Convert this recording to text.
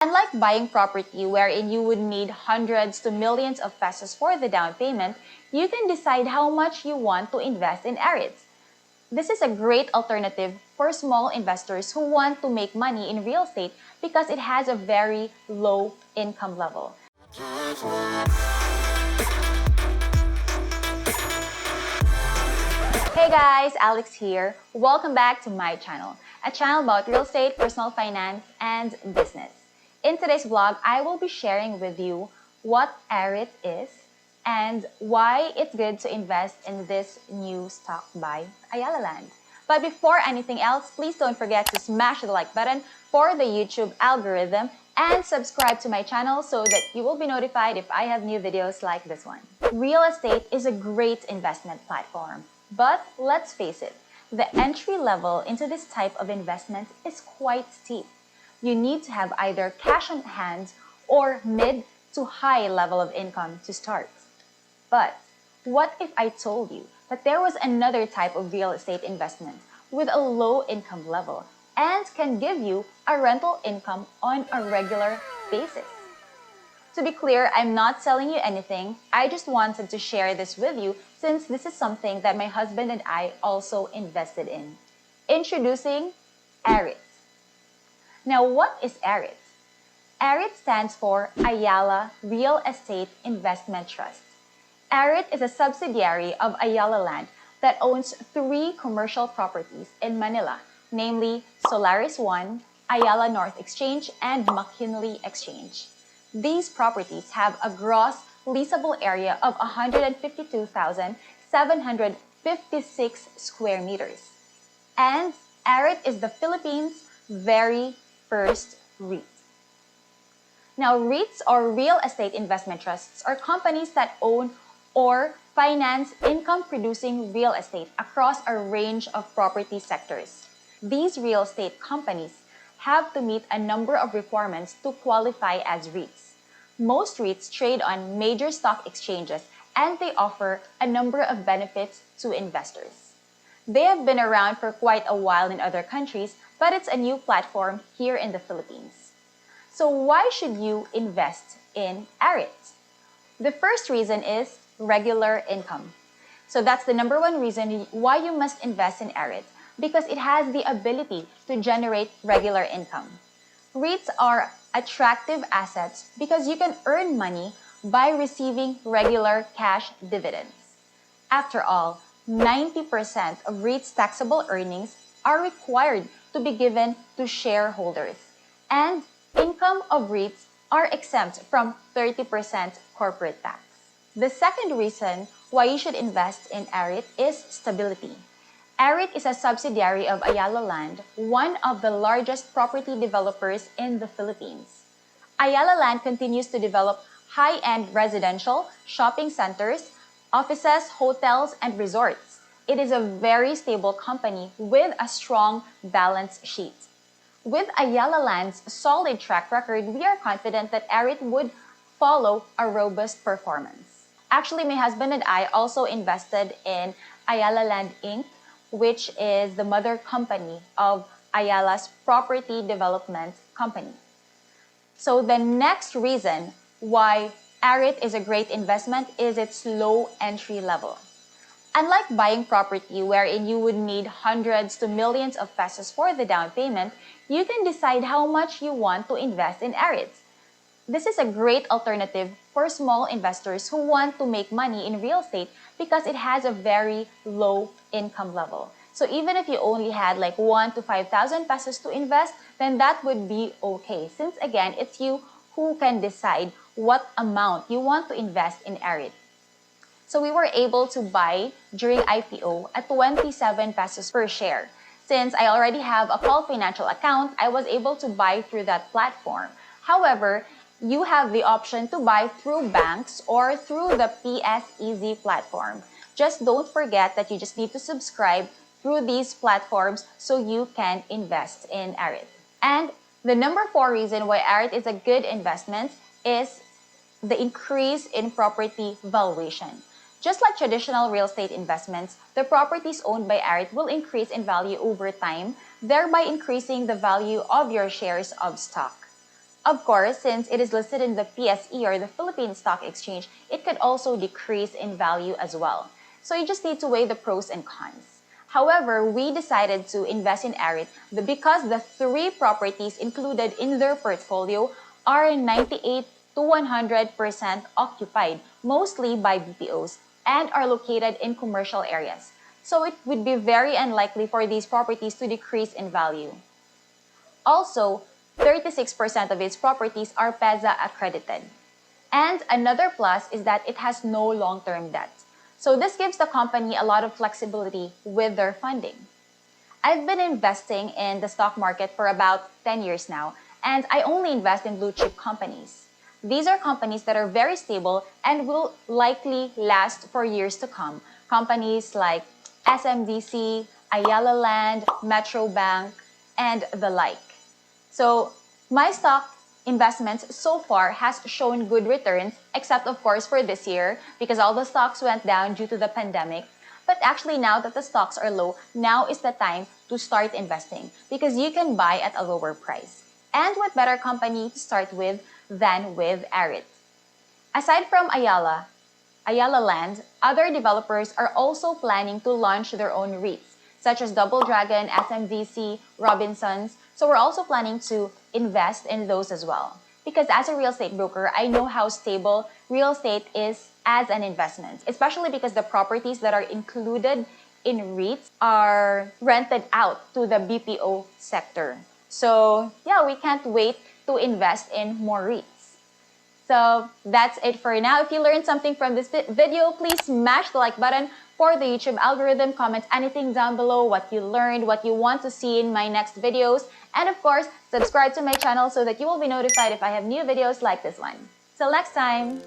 Unlike buying property wherein you would need hundreds to millions of pesos for the down payment, you can decide how much you want to invest in AREITs. This is a great alternative for small investors who want to make money in real estate because it has a very low income level. Hey guys, Alex here. Welcome back to my channel, a channel about real estate, personal finance, and business. In today's vlog, I will be sharing with you what AREIT is and why it's good to invest in this new stock by Ayala Land. But before anything else, please don't forget to smash the like button for the YouTube algorithm and subscribe to my channel so that you will be notified if I have new videos like this one. Real estate is a great investment platform, but let's face it, the entry level into this type of investment is quite steep. You need to have either cash on hand or mid to high level of income to start. But what if I told you that there was another type of real estate investment with a low income level and can give you a rental income on a regular basis? To be clear, I'm not selling you anything. I just wanted to share this with you since this is something that my husband and I also invested in. Introducing AREIT. Now, what is AREIT? AREIT stands for Ayala Real Estate Investment Trust. AREIT is a subsidiary of Ayala Land that owns 3 commercial properties in Manila, namely Solaris One, Ayala North Exchange, and McKinley Exchange. These properties have a gross leasable area of 152,756 square meters. And AREIT is the Philippines' very first REIT. Now, REITs or real estate investment trusts are companies that own or finance income-producing real estate across a range of property sectors. These real estate companies have to meet a number of requirements to qualify as REITs. Most REITs trade on major stock exchanges and they offer a number of benefits to investors. They have been around for quite a while in other countries, but it's a new platform here in the Philippines. So why should you invest in AREIT? The first reason is regular income. So that's the number one reason why you must invest in AREIT, because it has the ability to generate regular income. REITs are attractive assets because you can earn money by receiving regular cash dividends. After all, 90% of REITs' taxable earnings are required to be given to shareholders, and income of REITs are exempt from 30% corporate tax. The second reason why you should invest in AREIT is stability. AREIT is a subsidiary of Ayala Land, one of the largest property developers in the Philippines. Ayala Land continues to develop high-end residential, shopping centers, offices, hotels, and resorts. It is a very stable company with a strong balance sheet. With Ayala Land's solid track record, we are confident that AREIT would follow a robust performance. Actually, my husband and I also invested in Ayala Land Inc., which is the mother company of Ayala's property development company. So the next reason why AREIT is a great investment is its low entry level. Unlike buying property wherein you would need hundreds to millions of pesos for the down payment, you can decide how much you want to invest in AREIT. This is a great alternative for small investors who want to make money in real estate because it has a very low income level. So even if you only had like 1 to 5,000 pesos to invest, then that would be okay. Since again, it's you who can decide what amount you want to invest in AREIT. So we were able to buy during IPO at 27 pesos per share. Since I already have a Call Financial account, I was able to buy through that platform. However, you have the option to buy through banks or through the PSEZ platform. Just don't forget that you just need to subscribe through these platforms so you can invest in AREIT. And the number 4 reason why AREIT is a good investment is the increase in property valuation. Just like traditional real estate investments, the properties owned by AREIT will increase in value over time, thereby increasing the value of your shares of stock. Of course, since it is listed in the PSE or the Philippine Stock Exchange, it could also decrease in value as well. So you just need to weigh the pros and cons. However, we decided to invest in AREIT because the three properties included in their portfolio are 98 to 100% occupied, mostly by BPOs, and are located in commercial areas. So it would be very unlikely for these properties to decrease in value. Also, 36% of its properties are PEZA accredited. And another plus is that it has no long-term debt. So this gives the company a lot of flexibility with their funding. I've been investing in the stock market for about 10 years now, and I only invest in blue chip companies. These are companies that are very stable and will likely last for years to come. Companies like SMDC, Ayala Land, Metro Bank, and the like. So my stock investments so far has shown good returns, except of course for this year because all the stocks went down due to the pandemic. But actually now that the stocks are low, now is the time to start investing because you can buy at a lower price. And what better company to start with than with AREIT? Aside from Ayala Land, other developers are also planning to launch their own REITs, such as Double Dragon, SMDC, Robinsons. So we're also planning to invest in those as well. Because as a real estate broker, I know how stable real estate is as an investment, especially because the properties that are included in REITs are rented out to the BPO sector. So yeah, we can't wait to invest in more REITs. So that's it for now. If you learned something from this video, please smash the like button for the YouTube algorithm. Comment anything down below, what you learned, what you want to see in my next videos. And of course, subscribe to my channel so that you will be notified if I have new videos like this one. Till next time!